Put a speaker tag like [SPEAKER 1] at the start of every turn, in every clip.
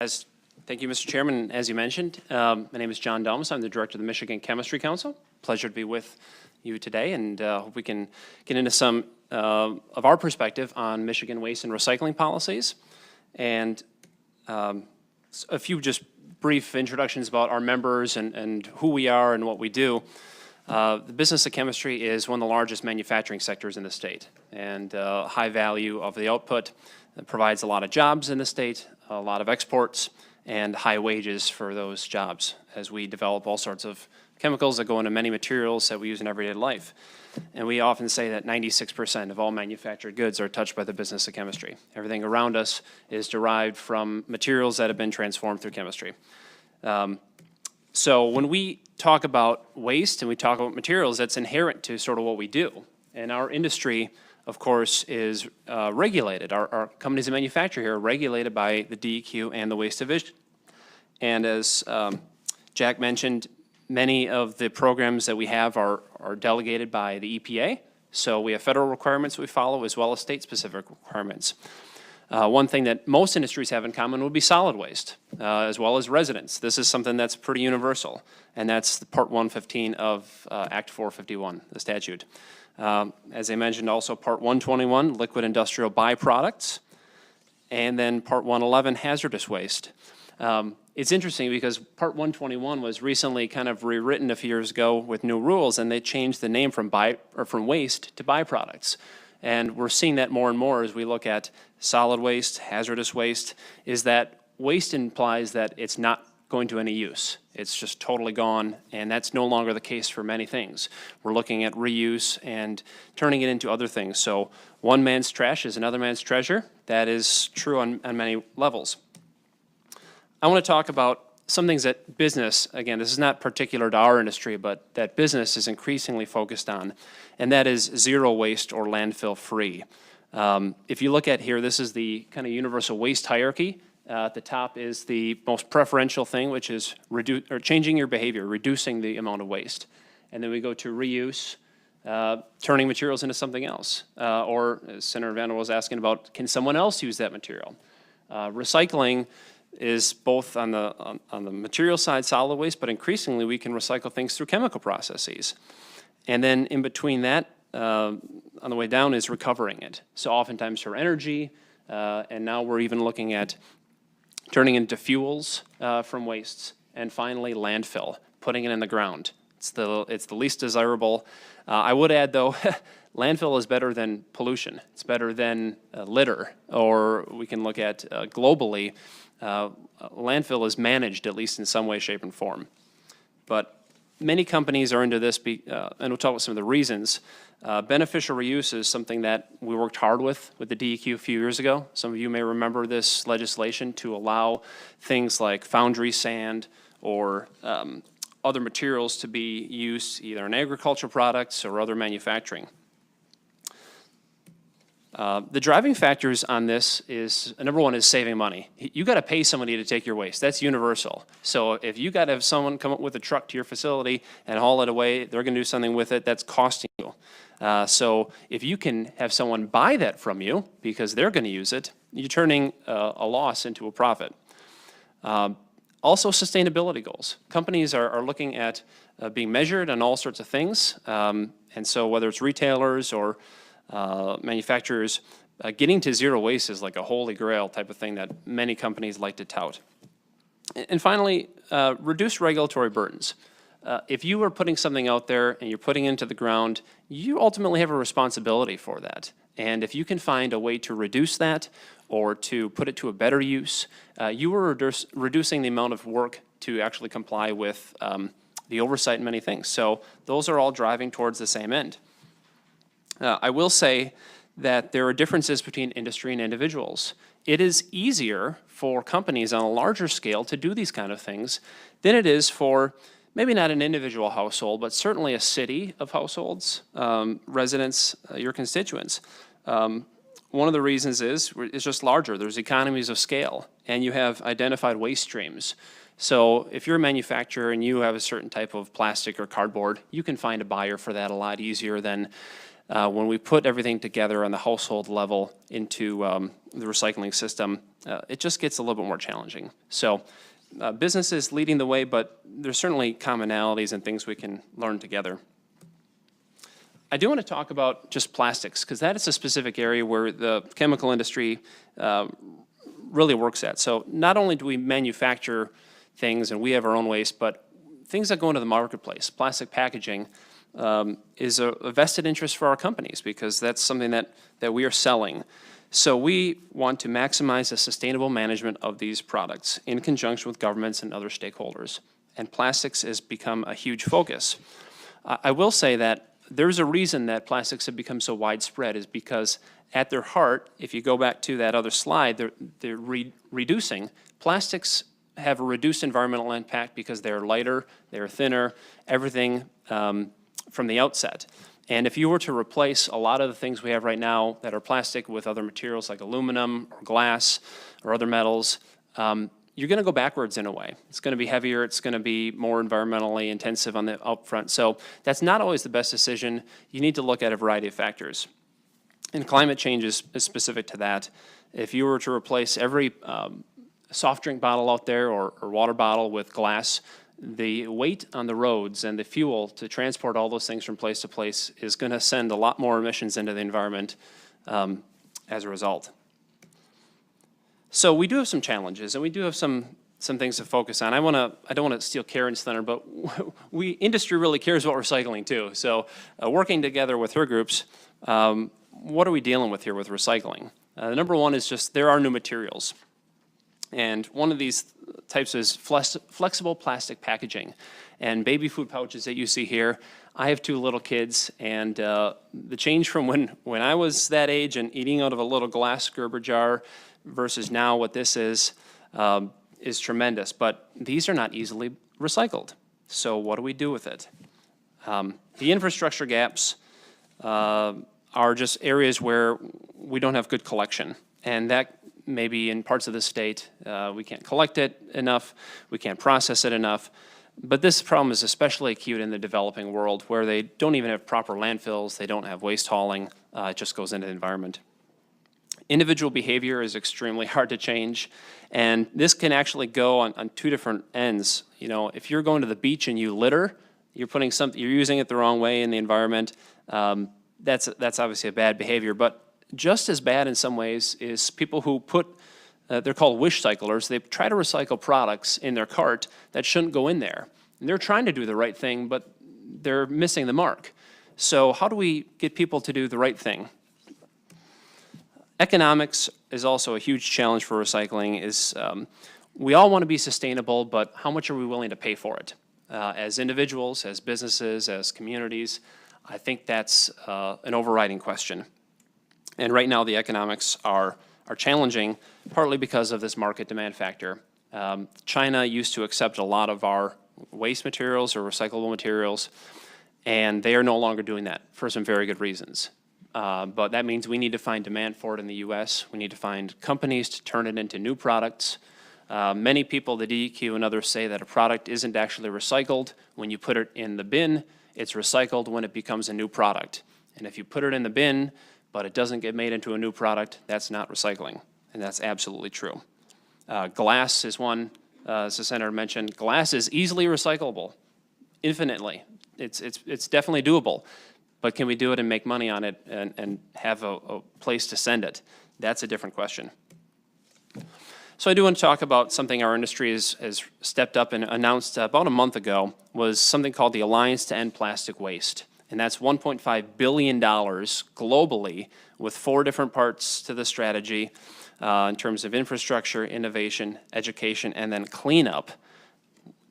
[SPEAKER 1] Thank you, Mr. Chairman. As you mentioned, my name is John Dulmes. I'm the Director of the Michigan Chemistry Council. Pleasure to be with you today, and hope we can get into some of our perspective on Michigan waste and recycling policies, and a few just brief introductions about our members and who we are and what we do. The business of chemistry is one of the largest manufacturing sectors in the state, and high value of the output. It provides a lot of jobs in the state, a lot of exports, and high wages for those jobs as we develop all sorts of chemicals that go into many materials that we use in everyday life. And we often say that 96% of all manufactured goods are touched by the business of chemistry. Everything around us is derived from materials that have been transformed through chemistry. So when we talk about waste and we talk about materials, that's inherent to sort of what we do. And our industry, of course, is regulated. Our companies that manufacture here are regulated by the DEQ and the Waste Division. And as Jack mentioned, many of the programs that we have are delegated by the EPA. So we have federal requirements we follow as well as state-specific requirements. One thing that most industries have in common would be solid waste, as well as residents. This is something that's pretty universal, and that's Part 115 of Act 451, the statute. As I mentioned, also Part 121, liquid industrial byproducts, and then Part 111, hazardous waste. It's interesting because Part 121 was recently kind of rewritten a few years ago with new rules, and they changed the name from waste to byproducts. And we're seeing that more and more as we look at solid waste, hazardous waste, is that waste implies that it's not going to any use. It's just totally gone, and that's no longer the case for many things. We're looking at reuse and turning it into other things. So one man's trash is another man's treasure. That is true on many levels. I want to talk about some things that business, again, this is not particular to our industry, but that business is increasingly focused on, and that is zero waste or landfill free. If you look at here, this is the kind of universal waste hierarchy. At the top is the most preferential thing, which is changing your behavior, reducing the amount of waste. And then we go to reuse, turning materials into something else. Or, as Senator Vander was asking about, can someone else use that material? Recycling is both on the material side, solid waste, but increasingly we can recycle things through chemical processes. And then in between that, on the way down, is recovering it. So oftentimes for energy, and now we're even looking at turning into fuels from wastes, and finally landfill, putting it in the ground. It's the least desirable. I would add though, landfill is better than pollution. It's better than litter, or we can look at globally, landfill is managed at least in some way, shape, and form. But many companies are into this, and we'll talk about some of the reasons. Beneficial reuse is something that we worked hard with the DEQ a few years ago. Some of you may remember this legislation to allow things like foundry sand or other materials to be used either in agricultural products or other manufacturing. The driving factors on this is, number one is saving money. You got to pay somebody to take your waste. That's universal. So if you got to have someone come up with a truck to your facility and haul it away, they're going to do something with it, that's costing you. So if you can have someone buy that from you because they're going to use it, you're turning a loss into a profit. Also sustainability goals. Companies are looking at being measured on all sorts of things. And so whether it's retailers or manufacturers, getting to zero waste is like a holy grail type of thing that many companies like to tout. And finally, reduce regulatory burdens. If you are putting something out there and you're putting it into the ground, you ultimately have a responsibility for that. And if you can find a way to reduce that or to put it to a better use, you are reducing the amount of work to actually comply with the oversight in many things. So those are all driving towards the same end. I will say that there are differences between industry and individuals. It is easier for companies on a larger scale to do these kind of things than it is for maybe not an individual household, but certainly a city of households, residents, your constituents. One of the reasons is it's just larger. There's economies of scale, and you have identified waste streams. So if you're a manufacturer and you have a certain type of plastic or cardboard, you can find a buyer for that a lot easier than when we put everything together on the household level into the recycling system, it just gets a little bit more challenging. So businesses leading the way, but there's certainly commonalities and things we can learn together. I do want to talk about just plastics, because that is a specific area where the chemical industry really works at. So not only do we manufacture things and we have our own waste, but things that go into the marketplace, plastic packaging, is a vested interest for our companies, because that's something that we are selling. So we want to maximize the sustainable management of these products in conjunction with governments and other stakeholders. And plastics has become a huge focus. I will say that there's a reason that plastics have become so widespread, is because at their heart, if you go back to that other slide, they're reducing. Plastics have a reduced environmental impact because they're lighter, they're thinner, everything from the outset. And if you were to replace a lot of the things we have right now that are plastic with other materials like aluminum or glass or other metals, you're going to go backwards in a way. It's going to be heavier, it's going to be more environmentally intensive on the upfront. So that's not always the best decision. You need to look at a variety of factors. And climate change is specific to that. If you were to replace every soft drink bottle out there or water bottle with glass, the weight on the roads and the fuel to transport all those things from place to place is going to send a lot more emissions into the environment as a result. So we do have some challenges, and we do have some things to focus on. I don't want to steal Karen's thunder, but industry really cares about recycling too. So working together with her groups, what are we dealing with here with recycling? Number one is just there are new materials. And one of these types is flexible plastic packaging. And baby food pouches that you see here, I have 2 little kids, and the change from when I was that age and eating out of a little glass Gerber jar versus now what this is tremendous. But these are not easily recycled. So what do we do with it? The infrastructure gaps are just areas where we don't have good collection. And that maybe in parts of the state, we can't collect it enough, we can't process it enough. But this problem is especially acute in the developing world, where they don't even have proper landfills, they don't have waste hauling, it just goes into the environment. Individual behavior is extremely hard to change, and this can actually go on 2 different ends. You know, if you're going to the beach and you litter, you're using it the wrong way in the environment. That's obviously a bad behavior, but just as bad in some ways is people who they're called wish cyclers. They try to recycle products in their cart that shouldn't go in there. And they're trying to do the right thing, but they're missing the mark. So how do we get people to do the right thing? Economics is also a huge challenge for recycling. We all want to be sustainable, but how much are we willing to pay for it? As individuals, as businesses, as communities, I think that's an overriding question. And right now the economics are challenging, partly because of this market demand factor. China used to accept a lot of our waste materials or recyclable materials, and they are no longer doing that for some very good reasons. But that means we need to find demand for it in the U.S. We need to find companies to turn it into new products. Many people, the DEQ and others, say that a product isn't actually recycled when you put it in the bin. It's recycled when it becomes a new product. And if you put it in the bin, but it doesn't get made into a new product, that's not recycling. And that's absolutely true. Glass is one, as the senator mentioned. Glass is easily recyclable, infinitely. It's definitely doable. But can we do it and make money on it and have a place to send it? That's a different question. So I do want to talk about something our industry has stepped up and announced about a month ago, was something called the Alliance to End Plastic Waste. And that's $1.5 billion globally, with 4 different parts to the strategy in terms of infrastructure, innovation, education, and then cleanup.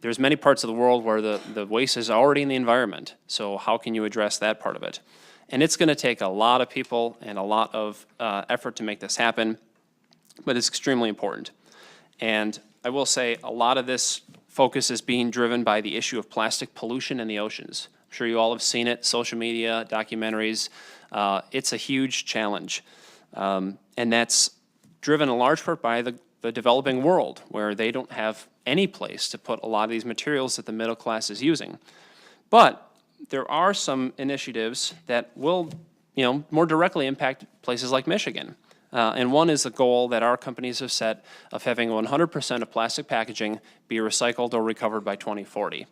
[SPEAKER 1] There's many parts of the world where the waste is already in the environment, so how can you address that part of it? And it's going to take a lot of people and a lot of effort to make this happen, but it's extremely important. And I will say a lot of this focus is being driven by the issue of plastic pollution in the oceans. I'm sure you all have seen it, social media, documentaries. It's a huge challenge. And that's driven in large part by the developing world, where they don't have any place to put a lot of these materials that the middle class is using. But there are some initiatives that will, more directly impact places like Michigan. And one is the goal that our companies have set of having 100% of plastic packaging be recycled or recovered by 2040.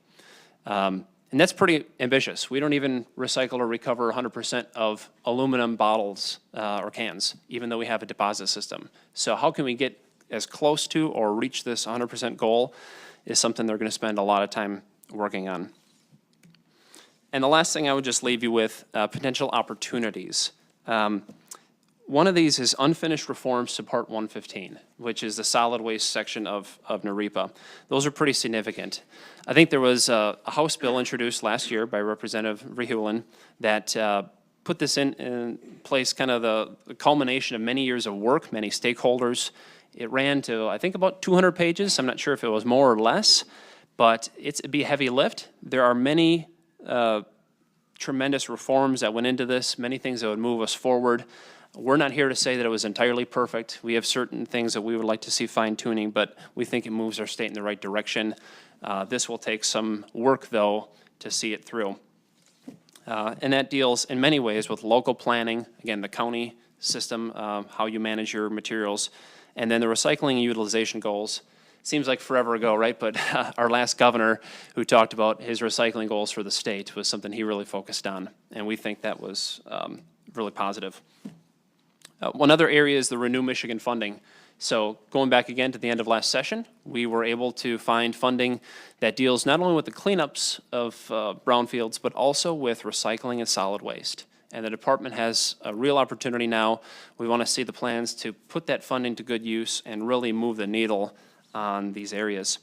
[SPEAKER 1] And that's pretty ambitious. We don't even recycle or recover 100% of aluminum bottles or cans, even though we have a deposit system. So how can we get as close to or reach this 100% goal is something they're going to spend a lot of time working on. And the last thing I would just leave you with, potential opportunities. One of these is unfinished reforms to Part 115, which is the solid waste section of NREPA. Those are pretty significant. I think there was a House bill introduced last year by Representative Rehulen that put this in place, kind of the culmination of many years of work, many stakeholders. It ran to, I think, about 200 pages. I'm not sure if it was more or less, but it'd be a heavy lift. There are many tremendous reforms that went into this, many things that would move us forward. We're not here to say that it was entirely perfect. We have certain things that we would like to see fine-tuning, but we think it moves our state in the right direction. This will take some work, though, to see it through. And that deals in many ways with local planning, again, the county system, how you manage your materials, and then the recycling and utilization goals. Seems like forever ago, right? But our last governor who talked about his recycling goals for the state was something he really focused on, and we think that was really positive. One other area is the Renew Michigan funding. So going back again to the end of last session, we were able to find funding that deals not only with the cleanups of brownfields, but also with recycling and solid waste. And the department has a real opportunity now. We want to see the plans to put that funding to good use and really move the needle on these areas.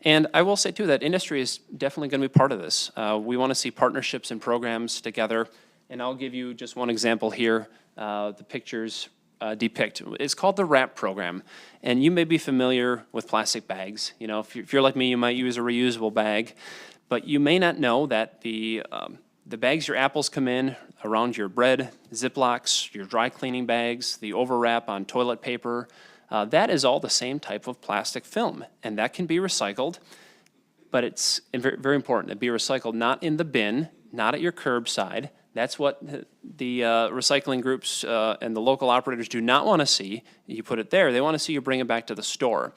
[SPEAKER 1] And I will say too that industry is definitely going to be part of this. We want to see partnerships and programs together. And I'll give you just one example here. The pictures depict. It's called the WRAP program. And you may be familiar with plastic bags. You know, if you're like me, you might use a reusable bag. But you may not know that the bags your apples come in around your bread, Ziplocs, your dry cleaning bags, the overwrap on toilet paper, that is all the same type of plastic film. And that can be recycled. But it's very, very important to be recycled not in the bin, not at your curbside. That's what the recycling groups and the local operators do not want to see. You put it there. They want to see you bring it back to the store.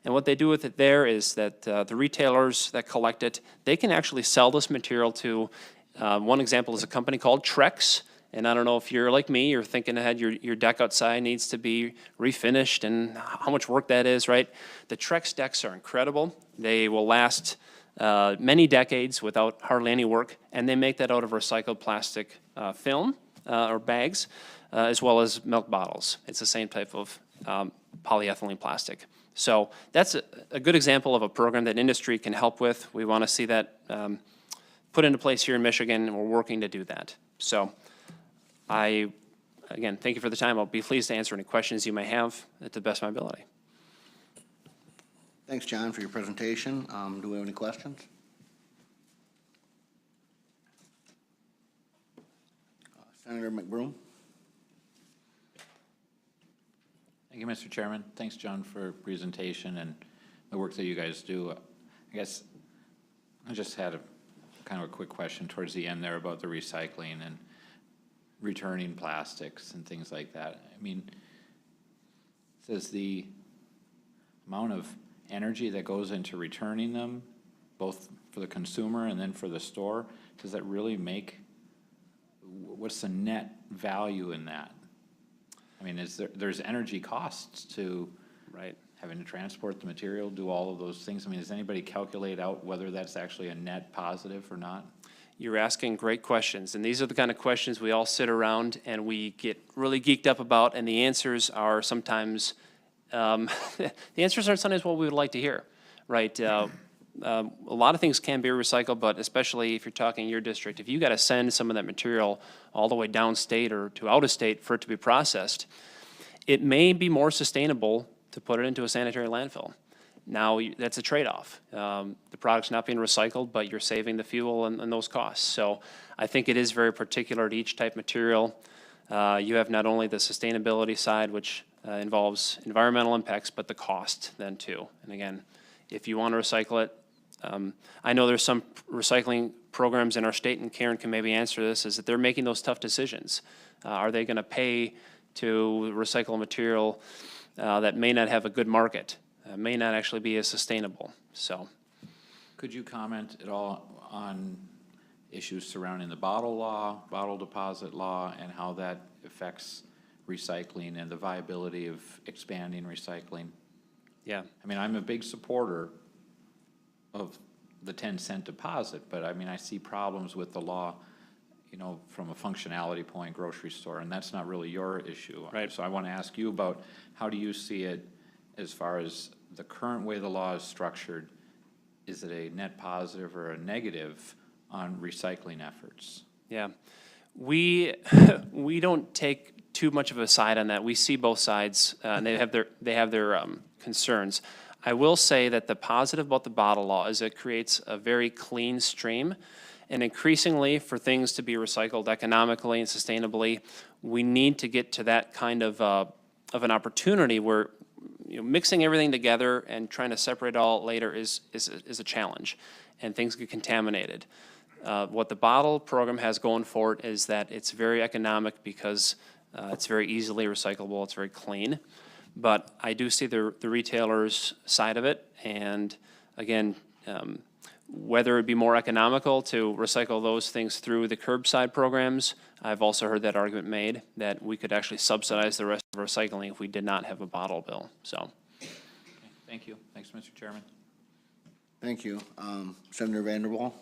[SPEAKER 1] And what they do with it there is that the retailers that collect it, they can actually sell this material to, one example is a company called Trex. And I don't know if you're like me, you're thinking ahead, your deck outside needs to be refinished and how much work that is, right? The Trex decks are incredible. They will last many decades without hardly any work, and they make that out of recycled plastic film or bags, as well as milk bottles. It's the same type of polyethylene plastic. So that's a good example of a program that industry can help with. We want to see that put into place here in Michigan, and we're working to do that. So again, thank you for the time. I'll be pleased to answer any questions you may have at the best of my ability.
[SPEAKER 2] Thanks, John, for your presentation. Do we have any questions? Senator McBroom.
[SPEAKER 3] Thank you, Mr. Chairman. Thanks, John, for your presentation and the work that you guys do. I guess I just had a kind of a quick question towards the end there about the recycling and returning plastics and things like that. I mean, does the amount of energy that goes into returning them, both for the consumer and then for the store, does that really make, what's the net value in that? I mean, there's energy costs to having to transport the material, do all of those things. I mean, does anybody calculate out whether that's actually a net positive or not?
[SPEAKER 1] You're asking great questions, and these are the kind of questions we all sit around and we get really geeked up about, and the answers are sometimes the answers aren't sometimes what we would like to hear, right? A lot of things can be recycled, but especially if you're talking your district, if you got to send some of that material all the way downstate or to out of state for it to be processed, it may be more sustainable to put it into a sanitary landfill. Now, that's a trade-off. The product's not being recycled, but you're saving the fuel and those costs. So I think it is very particular to each type of material. You have not only the sustainability side, which involves environmental impacts, but the cost then too. And again, if you want to recycle it, I know there's some recycling programs in our state, and Karen can maybe answer this, is that they're making those tough decisions. Are they going to pay to recycle material that may not have a good market, may not actually be as sustainable? So,
[SPEAKER 3] Could you comment at all on issues surrounding the bottle law, bottle deposit law, and how that affects recycling and the viability of expanding recycling?
[SPEAKER 1] yeah.
[SPEAKER 3] I mean, I'm a big supporter of the 10-cent deposit, but I mean, I see problems with the law, you know, from a functionality point, grocery store, and that's not really your issue.
[SPEAKER 1] Right.
[SPEAKER 3] So I want to ask you about, how do you see it as far as the current way the law is structured? Is it a net positive or a negative on recycling efforts?
[SPEAKER 1] Yeah, we don't take too much of a side on that. We see both sides, and they have their concerns. I will say that the positive about the bottle law is it creates a very clean stream, and increasingly, for things to be recycled economically and sustainably, we need to get to that kind of an opportunity where, you know, mixing everything together and trying to separate it all later is a challenge, and things get contaminated. What the bottle program has going for it is that it's very economic because it's very easily recyclable, it's very clean. But I do see the retailer's side of it, and again, whether it'd be more economical to recycle those things through the curbside programs, I've also heard that argument made, that we could actually subsidize the rest of recycling if we did not have a bottle bill, so.
[SPEAKER 3] Okay, thank you. Thanks, Mr. Chairman.
[SPEAKER 2] Thank you. Senator Vanderwall?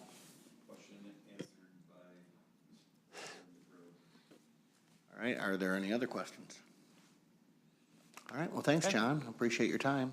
[SPEAKER 2] All right, are there any other questions? All right, well, thanks, John. Appreciate your time.